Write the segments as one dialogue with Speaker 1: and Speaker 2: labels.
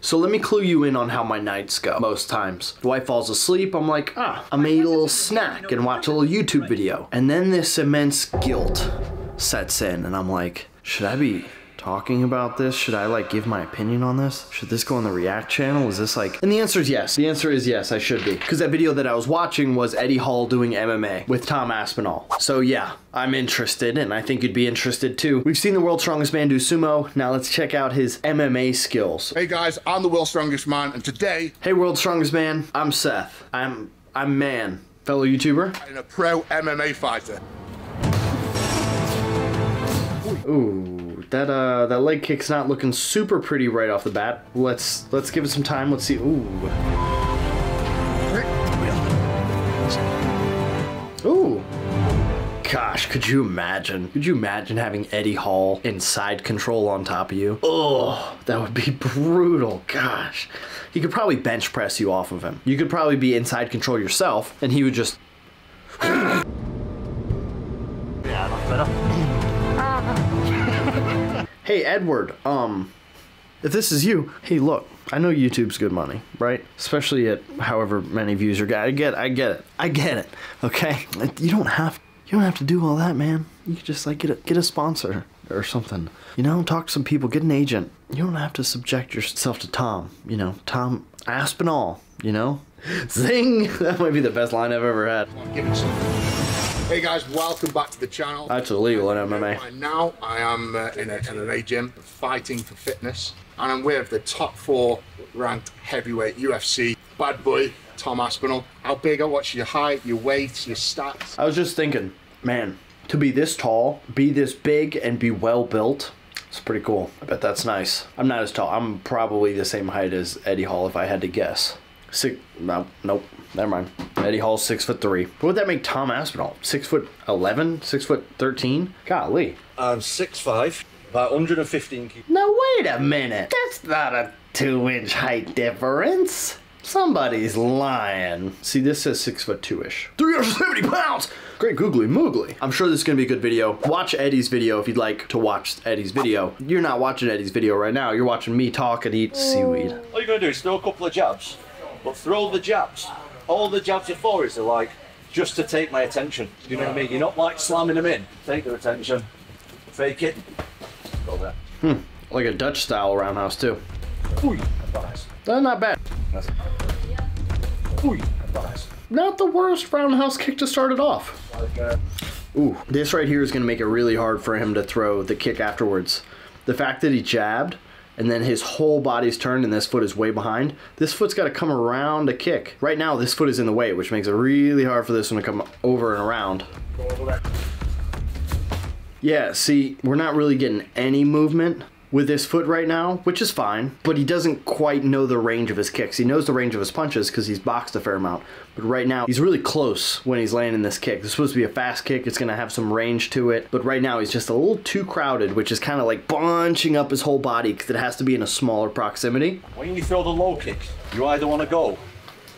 Speaker 1: So let me clue you in on how my nights go most times. The wife falls asleep, I'm like, I made a little snack and watch a little YouTube video. And then this immense guilt sets in and I'm like, should I be talking about this? Should I like give my opinion on this? Should this go on the React channel? Is this like, and the answer is yes. The answer is yes, I should be. Because that video that I was watching was Eddie Hall doing MMA with Tom Aspinall. So yeah, I'm interested and I think you'd be interested too. We've seen the world's strongest man do sumo. Now let's check out his MMA skills.
Speaker 2: Hey guys, I'm the world's strongest man and today...
Speaker 1: Hey world's strongest man, I'm Seth. I'm man, fellow YouTuber.
Speaker 2: And a pro MMA fighter.
Speaker 1: Ooh. That leg kick's not looking super pretty right off the bat. Let's give it some time. Let's see. Ooh. Ooh. Gosh, could you imagine? Could you imagine having Eddie Hall in side control on top of you? Oh, that would be brutal. Gosh. He could probably bench press you off of him. You could probably be inside control yourself and he would just...
Speaker 3: Yeah, that's better.
Speaker 1: Hey Edward, if this is you, hey look, I know YouTube's good money, right? Especially at however many views you're getting. I get it, okay? You don't have to do all that, man. You could just like get a sponsor or something. You know, talk to some people, get an agent. You don't have to subject yourself to Tom, you know, Tom Aspinall, you know? Zing! That might be the best line I've ever had.
Speaker 2: Give it some. Hey guys, welcome back to the channel.
Speaker 1: That's illegal in MMA.
Speaker 2: Right now, I am in an MMA gym, fighting for fitness, and I'm with the top 4 ranked heavyweight UFC bad boy, Tom Aspinall. How big are you? What's your height, your weight, your stats?
Speaker 1: I was just thinking, man, to be this tall, be this big, and be well built, it's pretty cool. I bet that's nice. I'm not as tall. I'm probably the same height as Eddie Hall if I had to guess. Nope, never mind. Eddie Hall's 6'3". What would that make Tom Aspinall? 6'11", 6'13"? Golly.
Speaker 3: I'm 6'5", about 115 kilos.
Speaker 1: Now wait a minute. That's not a 2-inch height difference. Somebody's lying. See, this says 6'2"-ish. 370 pounds! Great googly moogly. I'm sure this is gonna be a good video. Watch Eddie's video if you'd like to watch Eddie's video. You're not watching Eddie's video right now. You're watching me talk and eat seaweed.
Speaker 3: All you're gonna do is throw a couple of jabs, but throw the jabs. All the jabs are for is like, just to take my attention. You know what I mean? You're not like slamming them in. Take their attention. Fake it. Go there.
Speaker 1: Like a Dutch style roundhouse too.
Speaker 3: Ooh, nice.
Speaker 1: Not bad.
Speaker 3: Nice. Ooh, nice.
Speaker 1: Not the worst roundhouse kick to start it off. Ooh, this right here is gonna make it really hard for him to throw the kick afterwards. The fact that he jabbed and then his whole body's turned and this foot is way behind, this foot's gotta come around to kick. Right now, this foot is in the way, which makes it really hard for this one to come over and around. Yeah, see, we're not really getting any movement with his foot right now, which is fine, but he doesn't quite know the range of his kicks. He knows the range of his punches because he's boxed a fair amount, but right now he's really close when he's landing this kick. This is supposed to be a fast kick, it's gonna have some range to it, but right now he's just a little too crowded, which is kind of like bunching up his whole body because it has to be in a smaller proximity.
Speaker 3: When you throw the low kick, you either want to go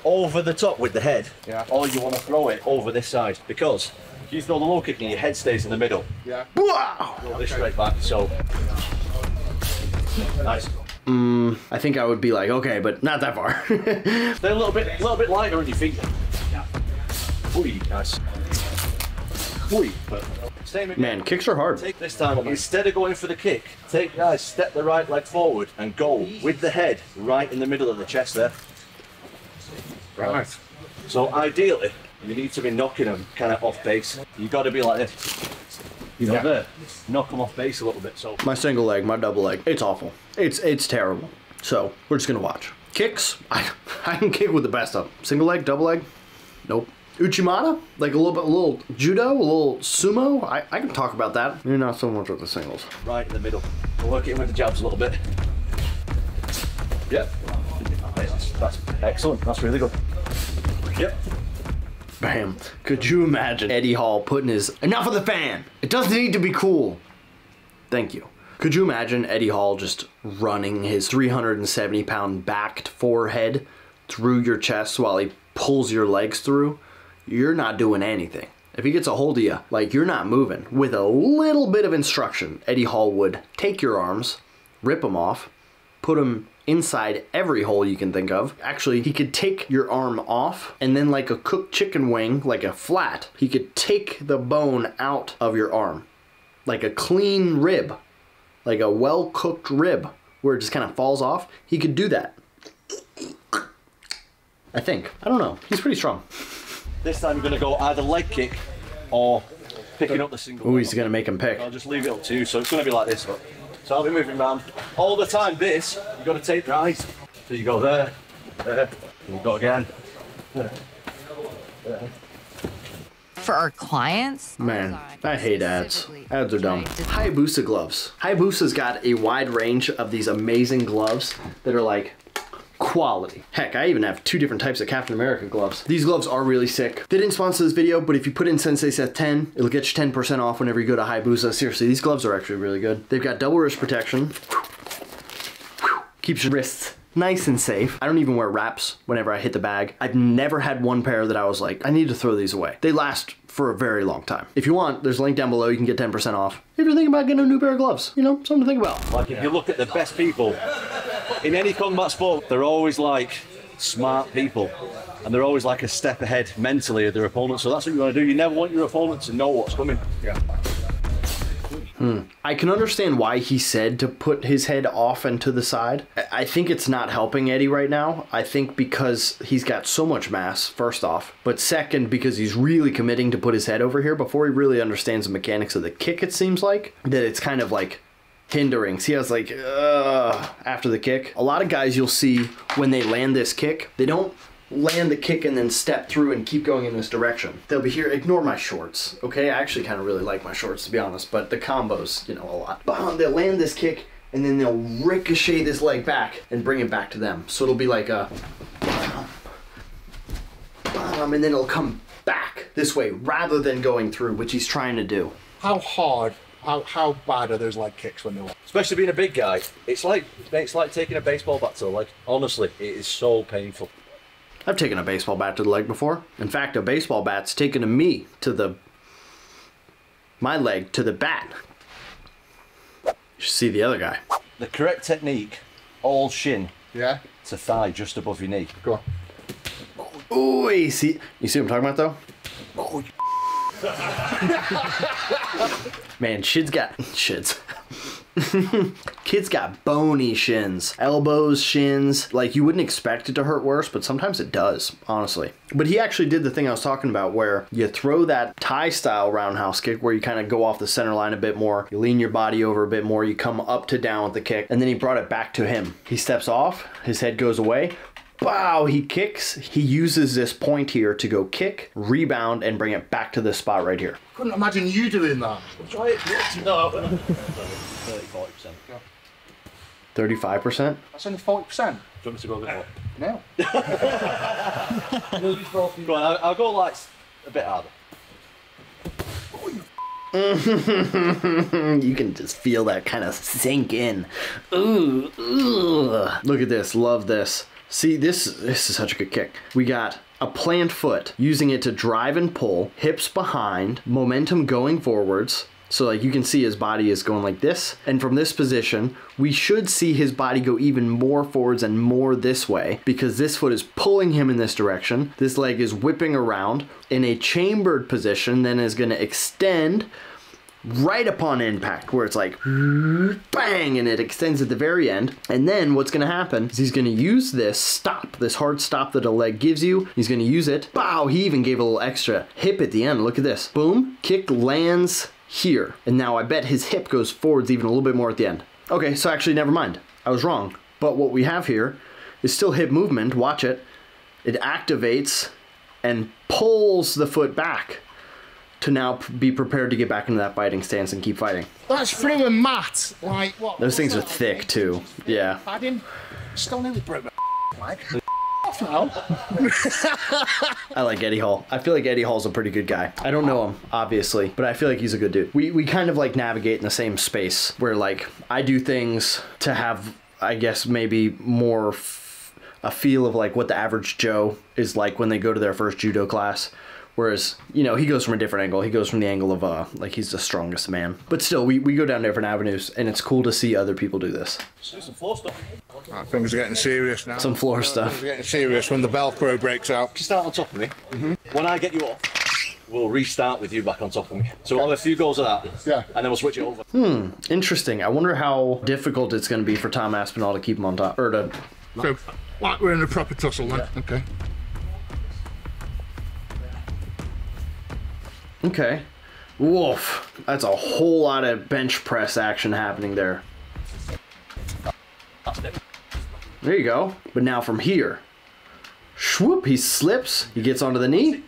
Speaker 3: over the top with the head, or you want to throw it over this side, because if you throw the low kick and your head stays in the middle,
Speaker 1: Wow!
Speaker 3: throw this straight back, so... Nice.
Speaker 1: I think I would be like, okay, but not that far.
Speaker 3: Stay a little bit lighter on your feet. Ooh, nice. Ooh.
Speaker 1: Man, kicks are hard.
Speaker 3: Take this time, instead of going for the kick, step the right leg forward and go with the head right in the middle of the chest there.
Speaker 2: Right.
Speaker 3: So ideally, you need to be knocking them kind of off base. You've got to be like this. You know, there, knock them off base a little bit. So
Speaker 1: my single leg, my double leg, it's awful. It's terrible. So we're just gonna watch. Kicks, I can kick with the best of them. Single leg, double leg, nope. Uchimata, like a little judo, a little sumo. I can talk about that. You're not so much with the singles.
Speaker 3: Right in the middle. We'll work it with the jabs a little bit. Yep. That's excellent. That's really good. Yep.
Speaker 1: Bam. Could you imagine Eddie Hall putting his, enough of the fan. It doesn't need to be cool. Thank you. Could you imagine Eddie Hall just running his 370-pound backed forehead through your chest while he pulls your legs through? You're not doing anything. If he gets a hold of you, like you're not moving. With a little bit of instruction, Eddie Hall would take your arms, rip them off, put them inside every hole you can think of. Actually, he could take your arm off and then like a cooked chicken wing, like a flat, he could take the bone out of your arm. Like a clean rib, like a well-cooked rib where it just kind of falls off. He could do that. I think. I don't know. He's pretty strong.
Speaker 3: This time you're going to go either leg kick or picking up the single.
Speaker 1: Ooh, he's going to make him pick.
Speaker 3: I'll just leave it up to you, so it's going to be like this. So I'll be moving around all the time. This, you've got to take right. So you go there, there, and you go again. There, there.
Speaker 4: For our clients?
Speaker 1: Man, I hate ads. Ads are dumb. Hayabusa gloves. Hayabusa's got a wide range of these amazing gloves that are like quality. Heck, I even have 2 different types of Captain America gloves. These gloves are really sick. They didn't sponsor this video, but if you put in Sensei Set 10, it'll get you 10% off whenever you go to Hayabusa. Seriously, these gloves are actually really good. They've got double wrist protection. Keeps your wrists nice and safe. I don't even wear wraps whenever I hit the bag. I've never had one pair that I was like, I need to throw these away. They last for a very long time. If you want, there's a link down below. You can get 10% off. If you're thinking about getting a new pair of gloves, you know, something to think about.
Speaker 3: Like if you look at the best people in any combat sport, they're always like smart people. And they're always like a step ahead mentally of their opponent. So that's what you want to do. You never want your opponent to know what's coming. Yeah.
Speaker 1: I can understand why he said to put his head off and to the side. I think it's not helping Eddie right now. I think because he's got so much mass, first off. But second, because he's really committing to put his head over here before he really understands the mechanics of the kick, it seems like. That it's kind of like hindering. See how it's like, after the kick? A lot of guys you'll see when they land this kick, they don't land the kick and then step through and keep going in this direction. They'll be here, ignore my shorts, okay? I actually kind of really like my shorts, to be honest, but the combos, you know, a lot. But they'll land this kick and then they'll ricochet this leg back and bring it back to them. So it'll be like a and then it'll come back this way rather than going through, which he's trying to do.
Speaker 2: How hard, how bad are those leg kicks when they're...
Speaker 3: Especially being a big guy, it's like taking a baseball bat to the leg. Honestly, it is so painful.
Speaker 1: I've taken a baseball bat to the leg before. In fact, a baseball bat's taken my leg to the bat. You should see the other guy.
Speaker 3: The correct technique, all shin.
Speaker 2: Yeah?
Speaker 3: To thigh just above your knee.
Speaker 2: Go on.
Speaker 1: Ooh, you see what I'm talking about though? Oh. Man, Kids got bony shins. Elbows, shins. Like, you wouldn't expect it to hurt worse, but sometimes it does, honestly. But he actually did the thing I was talking about where you throw that Thai-style roundhouse kick where you kind of go off the center line a bit more, you lean your body over a bit more, you come up to down with the kick, and then he brought it back to him. He steps off, his head goes away, wow, he kicks. He uses this point here to go kick, rebound, and bring it back to this spot right here.
Speaker 2: Couldn't imagine you doing that.
Speaker 3: Try it. No. 30-40%.
Speaker 1: 35%?
Speaker 2: That's only 40%.
Speaker 3: Do you want me to go a bit more?
Speaker 2: No.
Speaker 3: Go on, I'll go like a bit harder.
Speaker 1: You can just feel that kind of sink in. Ooh, ooh. Look at this, love this. See, this is such a good kick. We got a plant foot, using it to drive and pull, hips behind, momentum going forwards. So like you can see his body is going like this. And from this position, we should see his body go even more forwards and more this way because this foot is pulling him in this direction. This leg is whipping around in a chambered position, then is gonna extend right upon impact where it's like bang, and it extends at the very end. And then what's gonna happen is he's gonna use this stop, this hard stop that a leg gives you. He's gonna use it. Bow, he even gave a little extra hip at the end. Look at this. Boom, kick lands here. And now I bet his hip goes forwards even a little bit more at the end. Okay, so actually never mind. I was wrong. But what we have here is still hip movement. Watch it. It activates and pulls the foot back to now be prepared to get back into that fighting stance and keep fighting.
Speaker 2: That's through a mat. Like what?
Speaker 1: Those things are thick too. Yeah.
Speaker 2: I didn't. Still nearly broke my leg. Off now.
Speaker 1: I like Eddie Hall. I feel like Eddie Hall's a pretty good guy. I don't know him, obviously, but I feel like he's a good dude. We kind of like navigate in the same space where like I do things to have, I guess, maybe more a feel of like what the average Joe is like when they go to their first judo class, Whereas, you know, he goes from a different angle. He goes from the angle of, like, he's the strongest man. But still, we go down different avenues, and it's cool to see other people do this.
Speaker 3: Do some floor stuff.
Speaker 2: Right, things are getting serious now.
Speaker 1: Some floor stuff.
Speaker 2: Things are getting serious when the Velcro breaks out.
Speaker 3: You start on top of me. When I get you off, we'll restart with you back on top of me. So we'll have a few goals of that.
Speaker 2: Yeah.
Speaker 3: And then we'll switch it over.
Speaker 1: Interesting. I wonder how difficult it's going to be for Tom Aspinall to keep him on top. Or to...
Speaker 2: So, like we're in a proper tussle then.
Speaker 3: Yeah.
Speaker 2: Okay.
Speaker 1: Okay. Woof. That's a whole lot of bench press action happening there. There you go. But now from here. Swoop, he slips. He gets onto the knee.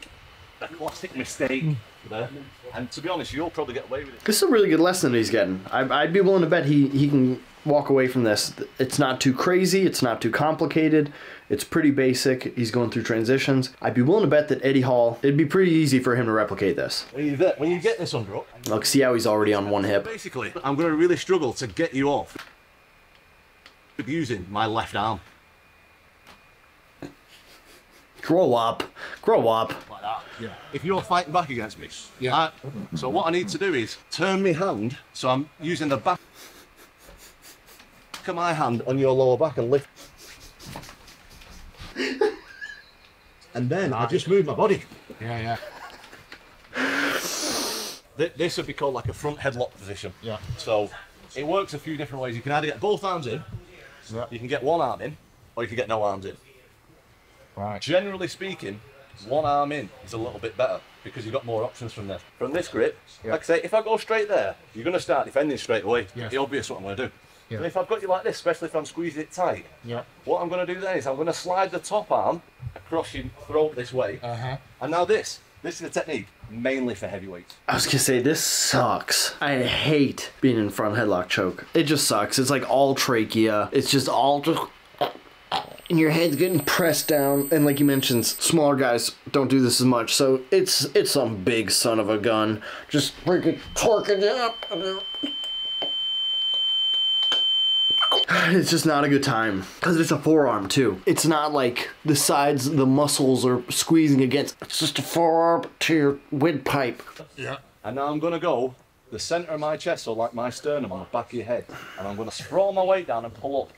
Speaker 3: A classic mistake there. And to be honest, you'll probably get away with it.
Speaker 1: This is a really good lesson that he's getting. I'd be willing to bet he can walk away from this. It's not too crazy. It's not too complicated. It's pretty basic. He's going through transitions. I'd be willing to bet that Eddie Hall, it'd be pretty easy for him to replicate this.
Speaker 3: When you get this under up,
Speaker 1: Look, see how he's already on one hip.
Speaker 3: basically, I'm going to really struggle to get you off using my left arm.
Speaker 1: Grow up. Grow up.
Speaker 3: Like that. Yeah. If you're fighting back against me,
Speaker 2: Yeah.
Speaker 3: so what I need to do is turn my hand, so I'm using the back of my hand on your lower back and lift. And then I just move my body.
Speaker 2: Yeah,
Speaker 3: This would be called like a front headlock position.
Speaker 2: Yeah.
Speaker 3: So it works a few different ways. You can either get both arms in,
Speaker 2: Yeah.
Speaker 3: you can get one arm in, or you can get no arms in.
Speaker 2: Right.
Speaker 3: Generally speaking, one arm in is a little bit better because you've got more options from there. From this grip, like I say, if I go straight there, you're going to start defending straight away.
Speaker 2: Yeah.
Speaker 3: It's obvious what I'm going to do.
Speaker 2: Yeah.
Speaker 3: And if I've got you like this, especially if I'm squeezing it tight,
Speaker 2: Yeah.
Speaker 3: what I'm going to do then is I'm going to slide the top arm across your throat this way. And now this is a technique mainly for heavyweights.
Speaker 1: I was gonna say, this sucks. I hate being in front headlock choke. It just sucks. It's like all trachea. It's just all just... And your head's getting pressed down. And like you mentioned, smaller guys don't do this as much. So it's some big son of a gun. Just freaking torquing it up. It's just not a good time. Because it's a forearm too. It's not like the sides, the muscles are squeezing against. It's just a forearm to your windpipe.
Speaker 2: Yeah.
Speaker 3: And now I'm going to go the centre of my chest, so like my sternum on the back of your head. And I'm going to sprawl my weight down and pull up.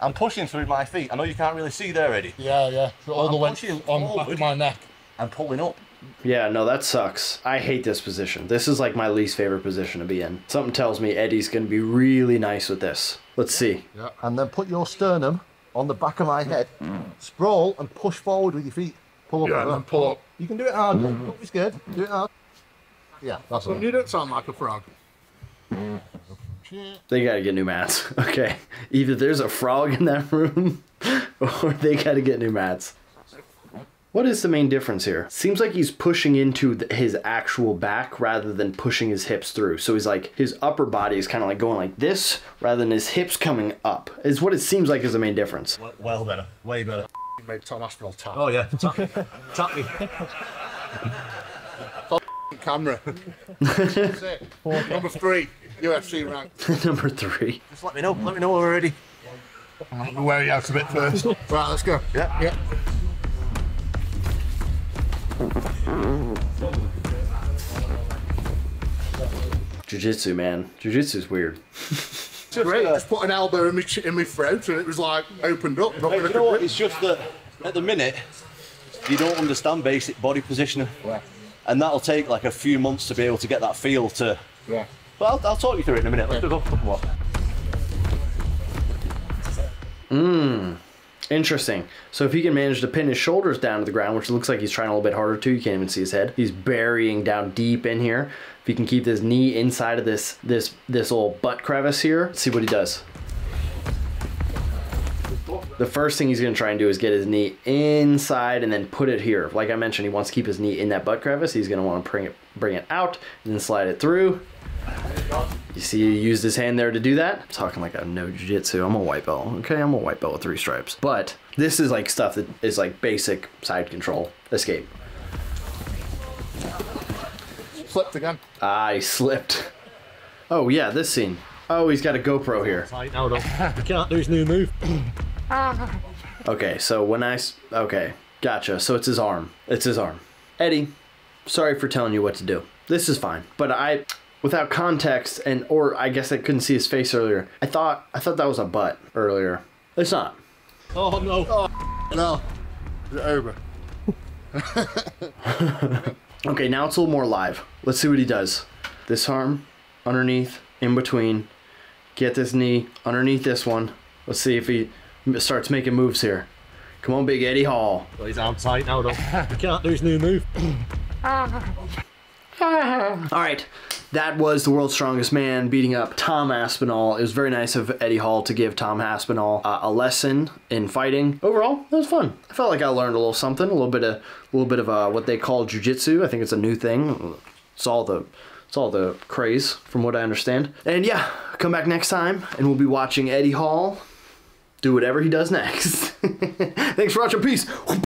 Speaker 3: I'm pushing through my feet. I know you can't really see there, Eddie.
Speaker 2: Yeah. So all the way
Speaker 3: pushing
Speaker 2: on the back
Speaker 3: forward.
Speaker 2: of my neck.
Speaker 3: I'm pulling up.
Speaker 1: Yeah, no, that sucks. I hate this position. This is like my least favorite position to be in. Something tells me Eddie's going to be really nice with this. Let's see.
Speaker 2: Yeah.
Speaker 3: And then put your sternum on the back of my head. Sprawl and push forward with your feet. Pull up.
Speaker 2: Yeah,
Speaker 3: like
Speaker 2: and
Speaker 3: that.
Speaker 2: then pull up.
Speaker 3: You can do it hard. Don't be scared. Do it hard. Yeah, that's
Speaker 2: You don't sound like a frog.
Speaker 1: They got to get new mats. Okay. Either there's a frog in that room or they got to get new mats. What is the main difference here? Seems like he's pushing into his actual back rather than pushing his hips through. So he's like, his upper body is kind of like going like this rather than his hips coming up. Is what it seems like is the main difference.
Speaker 3: well better. Way better.
Speaker 2: You made Tom Aspinall tap.
Speaker 3: Oh, yeah. Tap me.
Speaker 2: Camera. That's it. Number 3, UFC rank.
Speaker 1: Number 3.
Speaker 3: Just let me know. Let me know already.
Speaker 2: Let me wear you out a bit first. Right, let's go.
Speaker 3: Yeah.
Speaker 1: Jiu-jitsu, man. Jiu-jitsu's weird.
Speaker 2: Great. Just put an elbow in my throat and it was like opened up. Not
Speaker 3: Hey,
Speaker 2: gonna
Speaker 3: you know what? It's just that at the minute, you don't understand basic body positioning.
Speaker 2: Yeah.
Speaker 3: And that'll take like a few months to be able to get that feel to...
Speaker 2: Yeah.
Speaker 3: But I'll talk you through it in a minute. Let's go. What?
Speaker 1: Interesting. So if he can manage to pin his shoulders down to the ground, which looks like he's trying a little bit harder too, you can't even see his head. He's burying down deep in here. If he can keep his knee inside of this little butt crevice here, let's see what he does. The first thing he's going to try and do is get his knee inside and then put it here. Like I mentioned, he wants to keep his knee in that butt crevice. He's going to want to bring it out and then slide it through. You see he used his hand there to do that? I'm talking like I know jiu-jitsu. I'm a white belt, okay? I'm a white belt with 3 stripes. But this is like stuff that is like basic side control, escape.
Speaker 2: Slipped again.
Speaker 1: Ah, he slipped. Oh yeah, this scene. Oh, he's got a GoPro here.
Speaker 3: Right, now, though. You can't do his new move.
Speaker 1: Okay, so when okay, gotcha. So it's his arm. It's his arm. Eddie, sorry for telling you what to do. This is fine, but without context, or I guess I couldn't see his face earlier. I thought that was a butt earlier. It's not.
Speaker 3: Oh no.
Speaker 2: Oh no. Is it over?
Speaker 1: Okay, now it's a little more live. Let's see what he does. This arm, underneath, in between. Get this knee underneath this one. Let's see if he starts making moves here. Come on, big Eddie Hall.
Speaker 3: Well, he's out tight now, though. He can't do his new move.
Speaker 1: All right, that was the world's strongest man beating up Tom Aspinall. It was very nice of Eddie Hall to give Tom Aspinall a lesson in fighting. Overall, it was fun. I felt like I learned a little something, a little bit of what they call jiu-jitsu. I think it's a new thing. It's all the craze from what I understand. And yeah, come back next time and we'll be watching Eddie Hall do whatever he does next. Thanks for watching. Peace.